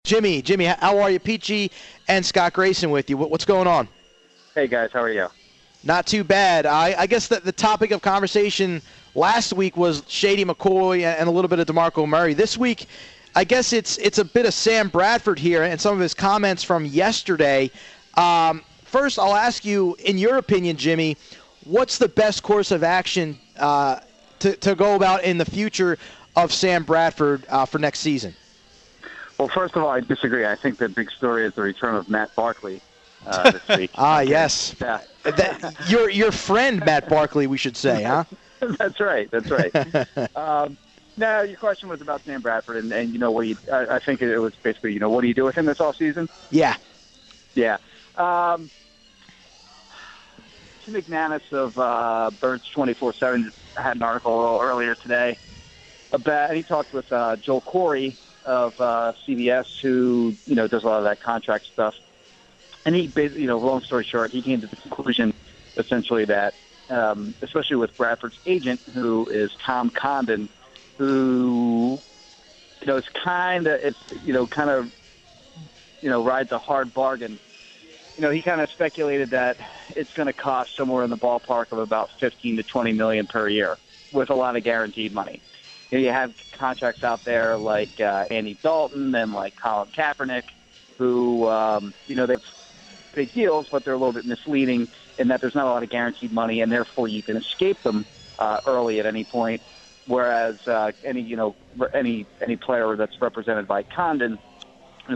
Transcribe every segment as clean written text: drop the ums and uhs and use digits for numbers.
Jimmy, how are you? Peachy and Scott Grayson with you. What's going on? Hey, guys. How are you? Not too bad. I guess the topic of conversation last week was Shady McCoy and a little bit of DeMarco Murray. This week, I guess it's a bit of Sam Bradford here and some of his comments from yesterday. First, I'll ask you, in your opinion, Jimmy, what's the best course of action to go about in the future of Sam Bradford for next season? Well, first of all, I disagree. I think the big story is the return of Matt Barkley this week. Yes. Yeah. Your friend, Matt Barkley, we should say, huh? That's right. No, your question was about Sam Bradford, and you know, I think it was basically, you know, what do you do with him this offseason? Yeah. Yeah. Tim McManus of Birds 24/7 had an article a little earlier today about, and he talked with Joel Corey of CBS, who, you know, does a lot of that contract stuff. And he basically, you know, long story short, he came to the conclusion essentially that, especially with Bradford's agent, who is Tom Condon, who, you know, rides a hard bargain. You know, he kind of speculated that it's going to cost somewhere in the ballpark of about $15 to $20 million per year, with a lot of guaranteed money. You know, you have contracts out there like Andy Dalton and like Colin Kaepernick, who, you know, they're big deals, but they're a little bit misleading in that there's not a lot of guaranteed money, and therefore you can escape them early at any point. Whereas any player that's represented by Condon,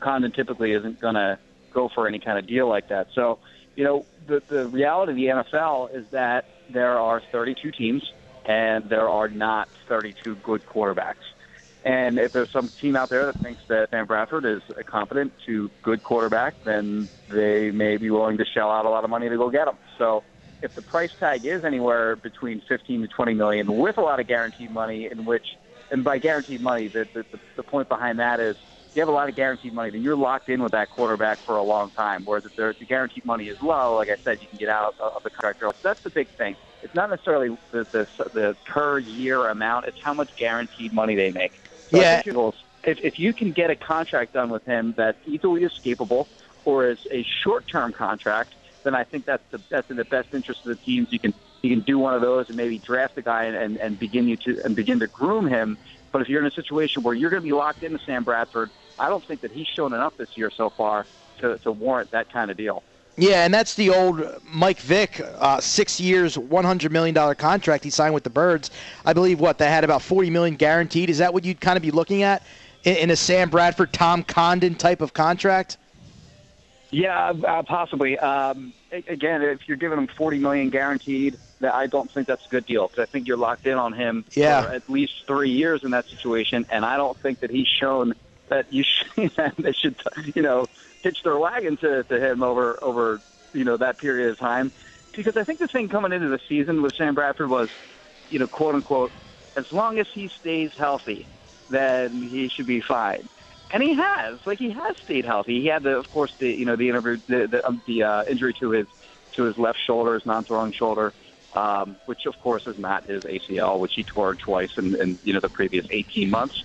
Condon typically isn't going to go for any kind of deal like that. So, you know, the reality of the NFL is that there are 32 teams, and there are not 32 good quarterbacks. And if there's some team out there that thinks that Sam Bradford is a competent to good quarterback, then they may be willing to shell out a lot of money to go get him. So if the price tag is anywhere between 15 to 20 million with a lot of guaranteed money, and by guaranteed money, the point behind that is you have a lot of guaranteed money, then you're locked in with that quarterback for a long time. Whereas if the guaranteed money is low, like I said, you can get out of the contract. So that's the big thing. It's not necessarily the per year amount. It's how much guaranteed money they make. So yeah. If you can get a contract done with him that's easily escapable or is a short-term contract, then I think that's in the best interest of the teams. You can do one of those and maybe draft a guy and begin to groom him. But if you're in a situation where you're going to be locked into Sam Bradford, I don't think that he's shown enough this year so far to warrant that kind of deal. Yeah, and that's the old Mike Vick, 6 years, $100 million contract he signed with the Birds. I believe, they had about $40 million guaranteed. Is that what you'd kind of be looking at in a Sam Bradford, Tom Condon type of contract? Yeah, possibly. Again, if you're giving him $40 million guaranteed, I don't think that's a good deal, because I think you're locked in on him for at least 3 years in that situation, and I don't think that he's shown that they should, you know, hitch their wagon to him over that period of time. Because I think the thing coming into the season with Sam Bradford was, you know, quote unquote, as long as he stays healthy, then he should be fine. And he has stayed healthy. He had the injury to his left shoulder, his non-throwing shoulder, which of course is not his ACL, which he tore twice in the previous 18 months.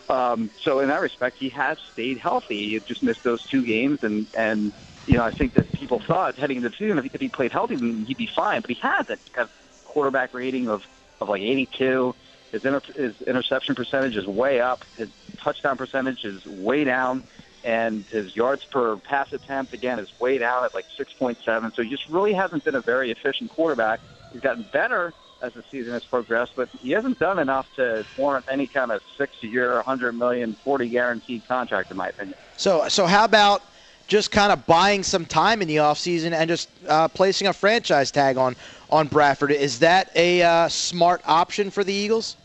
So in that respect, he has stayed healthy. He just missed those 2 games, and I think that people thought heading into the season, if he played healthy, then he'd be fine. But he hasn't. He's got a quarterback rating of like 82. His interception percentage is way up. His touchdown percentage is way down, and his yards per pass attempt again is way down at like 6.7. So he just really hasn't been a very efficient quarterback. He's gotten better as the season has progressed, but he hasn't done enough to warrant any kind of 6-year, $100 million, 40 guaranteed contract, in my opinion. So how about just kind of buying some time in the offseason and just placing a franchise tag on Bradford? Is that a smart option for the Eagles?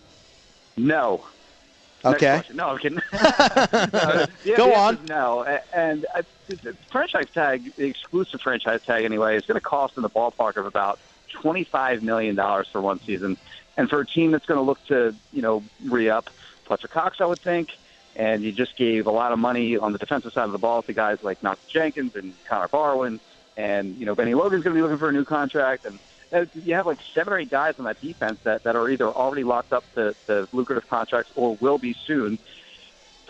No. Okay. No, I'm kidding. Go on. No, and the franchise tag, the exclusive franchise tag anyway, is going to cost in the ballpark of about $25 million for one season. And for a team that's going to look to, re-up Fletcher Cox, I would think, and you just gave a lot of money on the defensive side of the ball to guys like Knox Jenkins and Connor Barwin, and, Benny Logan's going to be looking for a new contract, and you have like 7 or 8 guys on that defense that are either already locked up to lucrative contracts or will be soon.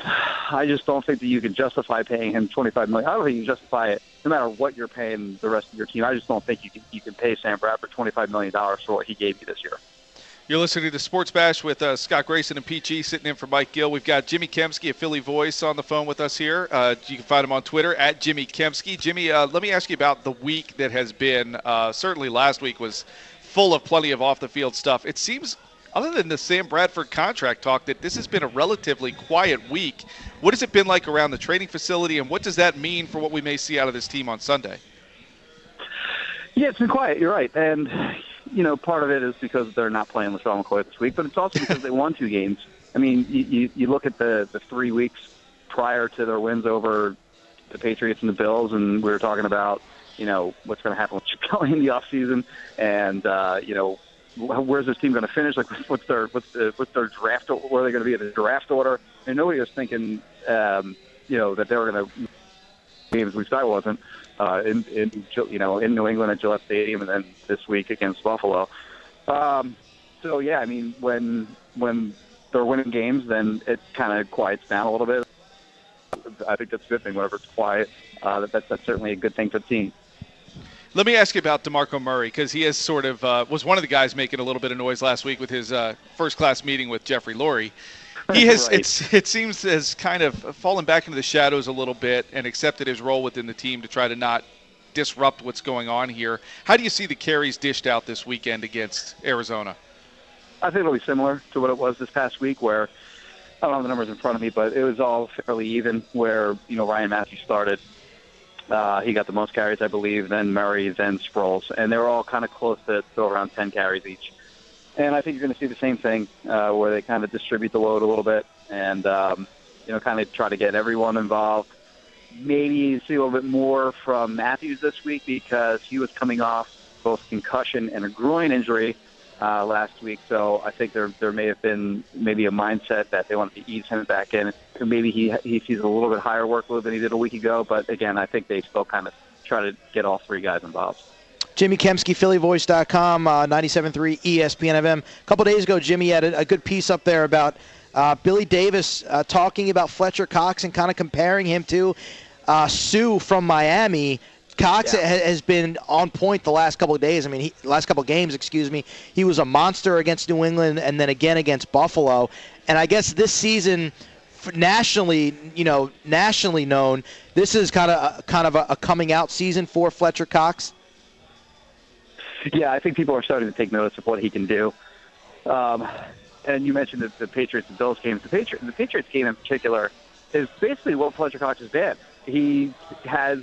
I just don't think that you can justify paying him $25 million. I don't think you can justify it no matter what you're paying the rest of your team. I just don't think you can pay Sam Bradford $25 million for what he gave you this year. You're listening to Sports Bash with Scott Grayson and Pete G sitting in for Mike Gill. We've got Jimmy Kempski, a Philly voice, on the phone with us here. You can find him on Twitter at Jimmy Kempski. Jimmy, let me ask you about the week that has been. Certainly last week was full of plenty of off-the-field stuff. It seems, other than the Sam Bradford contract talk, that this has been a relatively quiet week. What has it been like around the training facility, and what does that mean for what we may see out of this team on Sunday? Yeah, it's been quiet. You're right. And, part of it is because they're not playing LaShawn McCoy this week, but it's also because they won 2 games. I mean, you look at the 3 weeks prior to their wins over the Patriots and the Bills, and we were talking about, what's going to happen with Chip Kelly in the offseason, and, where's this team going to finish? Like, what's their draft? Where are they going to be in the draft order? And nobody was thinking, that they were going to games. At least I wasn't in New England at Gillette Stadium, and then this week against Buffalo. So yeah, I mean, when they're winning games, then it kind of quiets down a little bit. I think that's a good thing. Whenever it's quiet, that's certainly a good thing for the team. Let me ask you about DeMarco Murray, because he has sort of was one of the guys making a little bit of noise last week with his first-class meeting with Jeffrey Lurie. He has, right. It seems, has kind of fallen back into the shadows a little bit and accepted his role within the team to try to not disrupt what's going on here. How do you see the carries dished out this weekend against Arizona? I think it'll be similar to what it was this past week, where I don't have the numbers in front of me, but it was all fairly even, where Ryan Matthews started. He got the most carries, I believe, then Murray, then Sproles, and they were all kind of close to around 10 carries each. And I think you're going to see the same thing, where they kind of distribute the load a little bit and, kind of try to get everyone involved. Maybe see a little bit more from Matthews this week, because he was coming off both concussion and a groin injury last week. So I think there may have been maybe a mindset that they wanted to ease him back in. Maybe he sees a little bit higher workload than he did a week ago. But, again, I think they still kind of try to get all 3 guys involved. Jimmy Kempski, PhillyVoice.com, 97.3 ESPN FM. A couple days ago, Jimmy had a good piece up there about Billy Davis talking about Fletcher Cox and kind of comparing him to Sue from Miami. Cox has been on point the last couple of days. I mean, last couple of games, he was a monster against New England and then again against Buffalo. And I guess this season, nationally known, this is kind of a coming out season for Fletcher Cox. Yeah, I think people are starting to take notice of what he can do. And you mentioned the Patriots and Bills games. The Patriots game in particular is basically what Fletcher Cox has been. He has,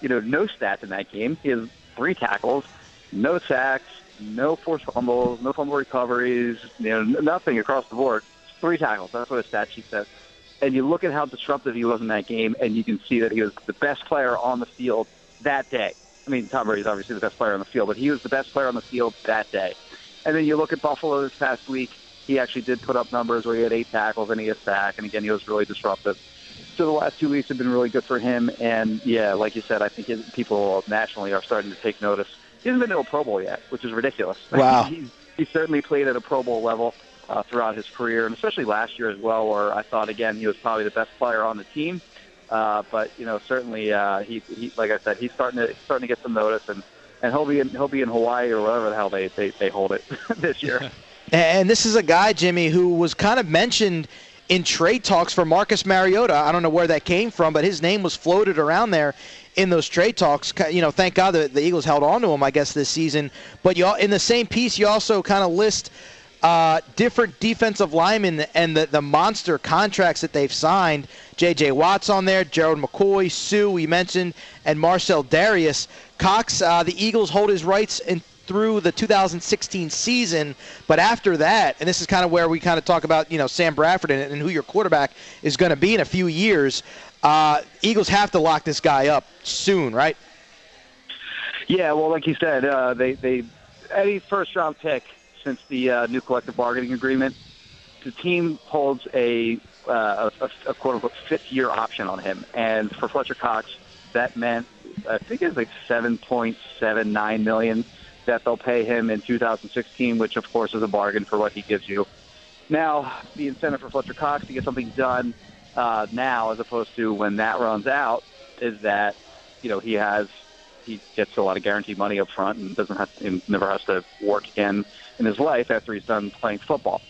no stats in that game. He has 3 tackles, no sacks, no forced fumbles, no fumble recoveries, nothing across the board. 3 tackles. That's what his stat sheet says. And you look at how disruptive he was in that game, and you can see that he was the best player on the field that day. I mean, Tom Brady's obviously the best player on the field, but he was the best player on the field that day. And then you look at Buffalo this past week. He actually did put up numbers where he had 8 tackles and he had a sack, and again, he was really disruptive. So the last 2 weeks have been really good for him, and yeah, like you said, I think people nationally are starting to take notice. He hasn't been to a Pro Bowl yet, which is ridiculous. Wow. He certainly played at a Pro Bowl level throughout his career, and especially last year as well, where I thought, again, he was probably the best player on the team. But certainly he like I said, he's starting to get some notice, and he'll be in Hawaii or whatever the hell they hold it this year. And this is a guy, Jimmy, who was kind of mentioned in trade talks for Marcus Mariota. I don't know where that came from, but his name was floated around there in those trade talks. Thank God the Eagles held on to him, I guess, this season. But in the same piece, you also kind of list different defensive linemen and the monster contracts that they've signed. J.J. Watt's on there, Gerald McCoy, Sue, we mentioned, and Marcel Darius. Cox, the Eagles hold his rights through the 2016 season, but after that, and this is kind of where we kind of talk about, Sam Bradford and who your quarterback is going to be in a few years, Eagles have to lock this guy up soon, right? Yeah, well, like you said, they any first-round pick since the new collective bargaining agreement, the team holds a quote-unquote fifth-year option on him. And for Fletcher Cox, that meant, I think it was like $7.79 million that they'll pay him in 2016, which, of course, is a bargain for what he gives you. Now, the incentive for Fletcher Cox to get something done now as opposed to when that runs out is that, he gets a lot of guaranteed money up front and never has to work again in his life after he's done playing football.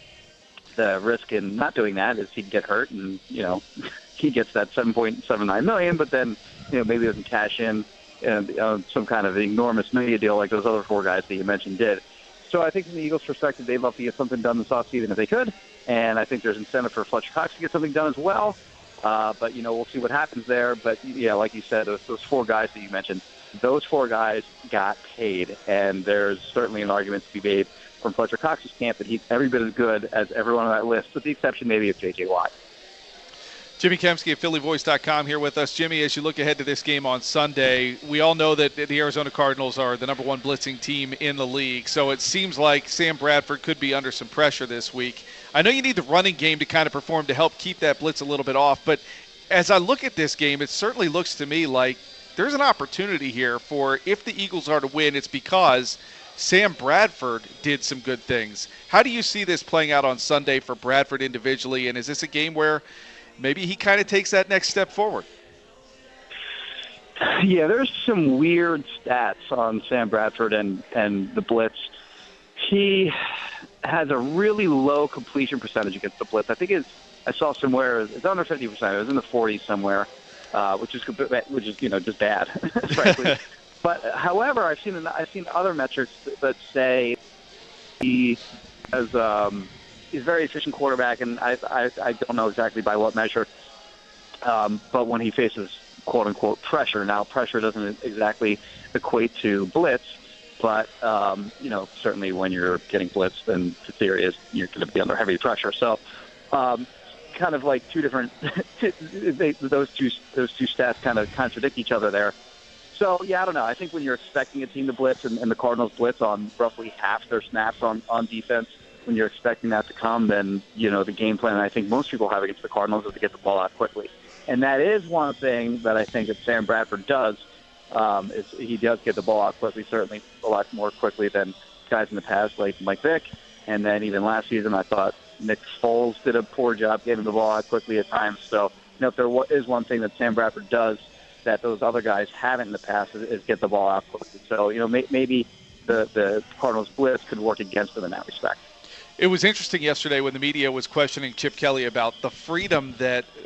The risk in not doing that is he'd get hurt and, he gets that $7.79 million, but then, maybe doesn't cash in some kind of enormous media deal like those other four guys that you mentioned did. So I think from the Eagles' perspective, they'd love to get something done this offseason if they could, and I think there's incentive for Fletcher Cox to get something done as well. But, we'll see what happens there. But, yeah, like you said, those four guys that you mentioned, those four guys got paid, and there's certainly an argument to be made from Fletcher Cox's camp that he's every bit as good as everyone on that list, with the exception maybe of J.J. Watt. Jimmy Kempski at PhillyVoice.com here with us. Jimmy, as you look ahead to this game on Sunday, we all know that the Arizona Cardinals are the number one blitzing team in the league, so it seems like Sam Bradford could be under some pressure this week. I know you need the running game to kind of perform to help keep that blitz a little bit off, but as I look at this game, it certainly looks to me like there's an opportunity here for, if the Eagles are to win, it's because Sam Bradford did some good things. How do you see this playing out on Sunday for Bradford individually, and is this a game where maybe he kind of takes that next step forward? Yeah, there's some weird stats on Sam Bradford and the blitz. He has a really low completion percentage against the blitz. I think I saw somewhere it's under 50%. It was in the 40s somewhere, which is just bad, frankly. But however, I've seen other metrics that say he has he's a very efficient quarterback, and I don't know exactly by what measure, but when he faces quote unquote pressure, now pressure doesn't exactly equate to blitz, but certainly when you're getting blitzed, then the theory is you're going to be under heavy pressure. So kind of like two different those two stats kind of contradict each other there. So, yeah, I don't know. I think when you're expecting a team to blitz and the Cardinals blitz on roughly half their snaps on defense, when you're expecting that to come, then, the game plan I think most people have against the Cardinals is to get the ball out quickly. And that is one thing that I think that Sam Bradford does, is he does get the ball out quickly, certainly a lot more quickly than guys in the past like Mike Vick. And then even last season, I thought Nick Foles did a poor job getting the ball out quickly at times. So, if there is one thing that Sam Bradford does that those other guys haven't in the past is get the ball out quickly. So, maybe the Cardinals blitz could work against them in that respect. It was interesting yesterday when the media was questioning Chip Kelly about the freedom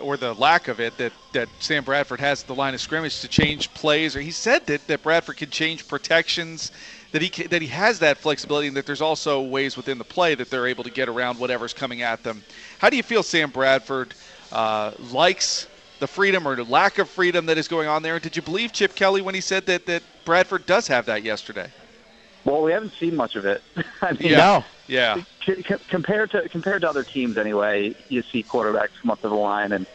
or the lack of it, that Sam Bradford has at the line of scrimmage to change plays. Or he said that Bradford can change protections, that he has that flexibility, and that there's also ways within the play that they're able to get around whatever's coming at them. How do you feel Sam Bradford likes the freedom or the lack of freedom that is going on there? And did you believe Chip Kelly when he said that Bradford does have that yesterday? Well, we haven't seen much of it. No. Yeah. Compared to other teams anyway, you see quarterbacks come up to the line and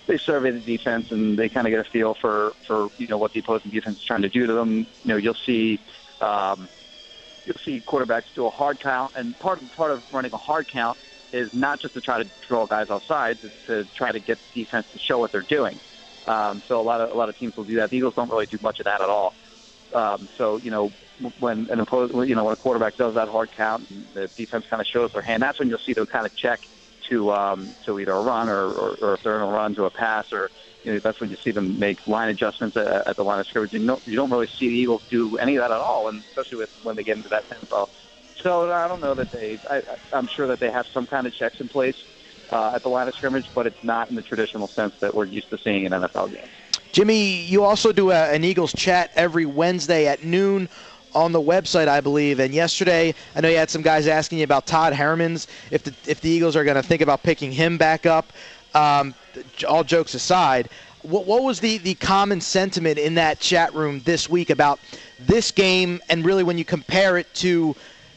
they survey the defense and they kind of get a feel for what the opposing defense is trying to do to them. You'll see quarterbacks do a hard count, and part of running a hard count is not just to try to draw guys off sides, it's to try to get the defense to show what they're doing. So a lot of teams will do that. The Eagles don't really do much of that at all. So when a quarterback does that hard count, and the defense kind of shows their hand, that's when you'll see them kind of check to either a run or if they're in a run to a pass, or that's when you see them make line adjustments at the line of scrimmage. You don't really see the Eagles do any of that at all, and especially when they get into that tempo. So I don't know that I'm sure that they have some kind of checks in place at the line of scrimmage, but it's not in the traditional sense that we're used to seeing in NFL games. Jimmy, you also do an Eagles chat every Wednesday at noon on the website, I believe. And yesterday, I know you had some guys asking you about Todd Herremans, if the Eagles are going to think about picking him back up. All jokes aside, what was the common sentiment in that chat room this week about this game, and really when you compare it to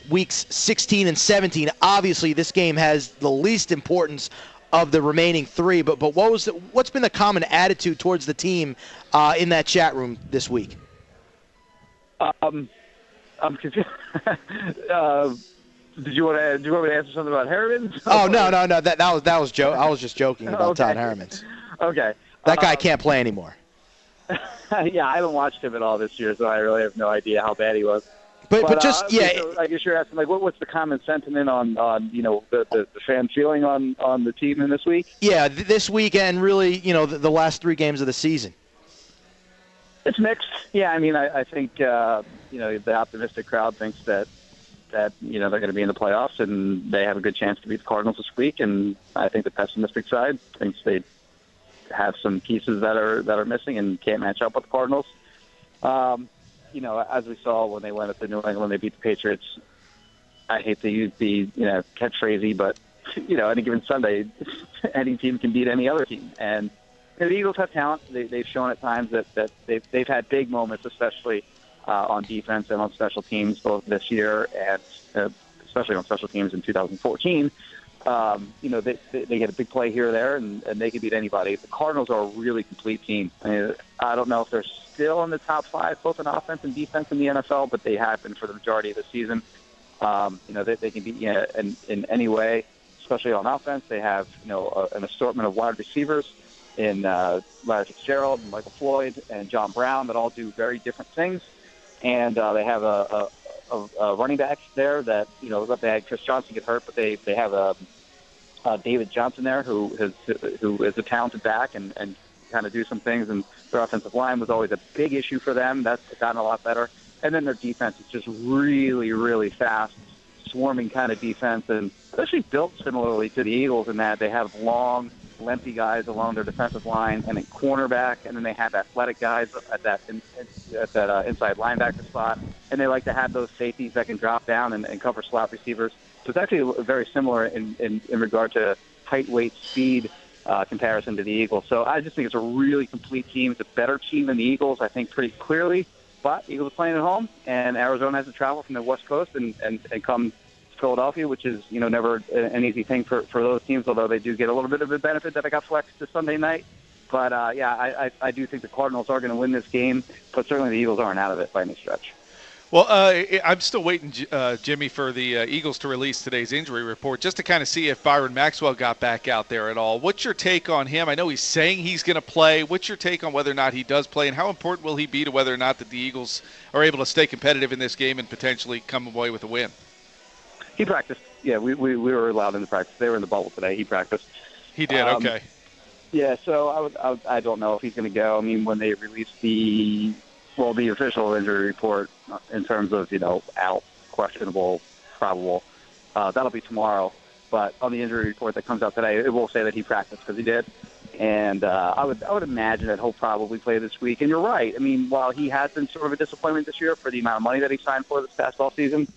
weeks 16 and 17? Obviously, this game has the least importance of the remaining three, but what's been the common attitude towards the team in that chat room this week? I'm confused. Did you want me to answer something about Herremans? Oh no, that was joke. I was just joking about Todd Herremans. Okay. That guy can't play anymore. Yeah, I haven't watched him at all this year, so I really have no idea how bad he was. But just so I guess you're asking like what's the common sentiment on the fan feeling on the team in this week? Yeah, this weekend, really, the last 3 games of the season. It's mixed. Yeah, I mean, I think the optimistic crowd thinks that they're going to be in the playoffs and they have a good chance to beat the Cardinals this week, and I think the pessimistic side thinks they have some pieces that are missing and can't match up with the Cardinals. As we saw when they went up to New England, they beat the Patriots. I hate to use the catchphrasey, but any given Sunday, any team can beat any other team. And the Eagles have talent. They've shown at times that they've had big moments, especially on defense and on special teams, both this year and especially on special teams in 2014. They get a big play here or there, and they can beat anybody. The Cardinals are a really complete team. I don't know if they're still in the top 5, both in offense and defense in the NFL, but they have been for the majority of the season. They can beat in any way, especially on offense. They have an assortment of wide receivers in Larry Fitzgerald, and Michael Floyd, and John Brown that all do very different things. And they have a running back there that they had Chris Johnson get hurt, but they have David Johnson there who is a talented back and kind of do some things. And their offensive line was always a big issue for them. That's gotten a lot better. And then their defense is just really, really fast, swarming kind of defense, and actually built similarly to the Eagles in that they have long, lengthy guys along their defensive line and a cornerback, and then they have athletic guys at that inside linebacker spot, and they like to have those safeties that can drop down and cover slot receivers. So it's actually very similar in regard to height, weight, speed comparison to the Eagles. So I just think it's a really complete team. It's a better team than the Eagles, I think, pretty clearly. But Eagles are playing at home, and Arizona has to travel from the West Coast and come to Philadelphia, which is never an easy thing for those teams, although they do get a little bit of a benefit that I got flexed to Sunday night. But, I do think the Cardinals are going to win this game, but certainly the Eagles aren't out of it by any stretch. Well, I'm still waiting, Jimmy, for the Eagles to release today's injury report just to kind of see if Byron Maxwell got back out there at all. What's your take on him? I know he's saying he's going to play. What's your take on whether or not he does play, and how important will he be to whether or not that the Eagles are able to stay competitive in this game and potentially come away with a win? He practiced. Yeah, we were allowed in the practice. They were in the bubble today. He practiced. He did, okay. Yeah, so I don't know if he's going to go. I mean, when they released the official injury report in terms of, out, questionable, probable, that'll be tomorrow. But on the injury report that comes out today, it will say that he practiced because he did. And I would imagine that he'll probably play this week. And you're right. I mean, while he has been sort of a disappointment this year for the amount of money that he signed for this past offseason,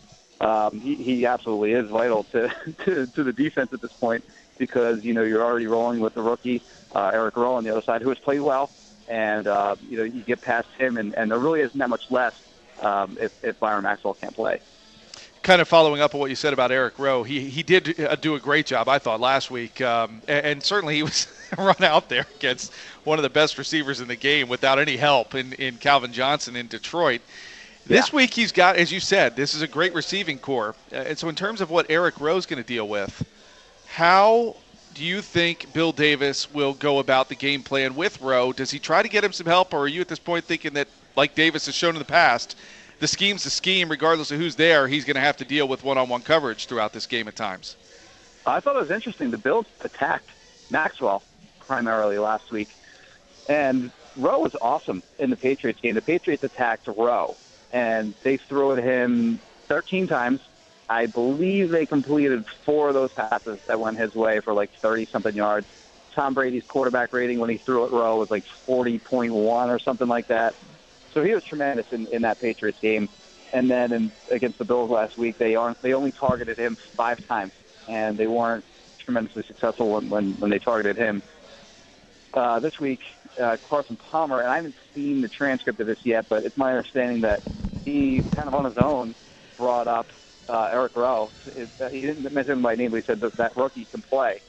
he absolutely is vital to the defense at this point because, you're already rolling with the rookie, Eric Rowe on the other side, who has played well. And, you get past him, and there really isn't that much less if Byron Maxwell can't play. Kind of following up on what you said about Eric Rowe, he did do a great job, I thought, last week. And certainly he was run out there against one of the best receivers in the game without any help in Calvin Johnson in Detroit. This week he's got, as you said, this is a great receiving core. And so in terms of what Eric Rowe's going to deal with, how do you think Bill Davis will go about the game plan with Rowe? Does he try to get him some help, or are you at this point thinking that, like Davis has shown in the past, the scheme's the scheme, regardless of who's there, he's going to have to deal with one-on-one coverage throughout this game at times? I thought it was interesting. The Bills attacked Maxwell primarily last week, and Rowe was awesome in the Patriots game. The Patriots attacked Rowe, and they threw at him 13 times. I believe they completed 4 of those passes that went his way for like 30-something yards. Tom Brady's quarterback rating when he threw at Rowe was like 40.1 or something like that. So he was tremendous in that Patriots game. And then against the Bills last week, they only targeted him 5 times, and they weren't tremendously successful when they targeted him. This week, Carson Palmer, and I haven't seen the transcript of this yet, but it's my understanding that he kind of on his own brought up Eric Rowe. He didn't mention him by name, but he said that rookie can play.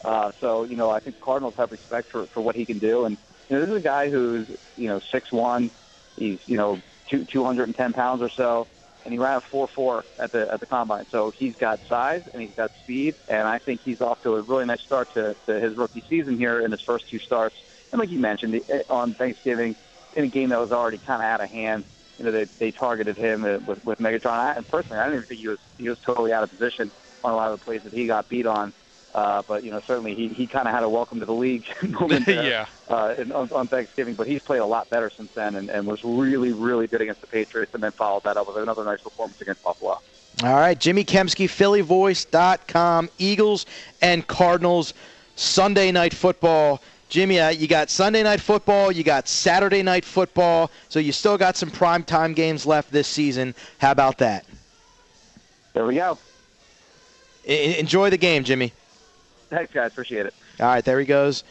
So, I think Cardinals have respect for what he can do. And, this is a guy who's, 6'1". He's, 210 pounds or so, and he ran a 4.4 at the combine. So he's got size and he's got speed, and I think he's off to a really nice start to his rookie season here in his first 2 starts. And like you mentioned, on Thanksgiving, in a game that was already kind of out of hand, they targeted him with Megatron. And personally, I didn't even think he was totally out of position on a lot of the plays that he got beat on. But certainly he kind of had a welcome to the league moment there, on Thanksgiving. But he's played a lot better since then, and was really, really good against the Patriots, and then followed that up with another nice performance against Buffalo. All right, Jimmy Kempski, PhillyVoice.com, Eagles and Cardinals, Sunday Night Football. Jimmy, you got Sunday Night Football, you got Saturday Night Football, so you still got some primetime games left this season. How about that? There we go. Enjoy the game, Jimmy. Thanks, guys. Appreciate it. All right, there he goes.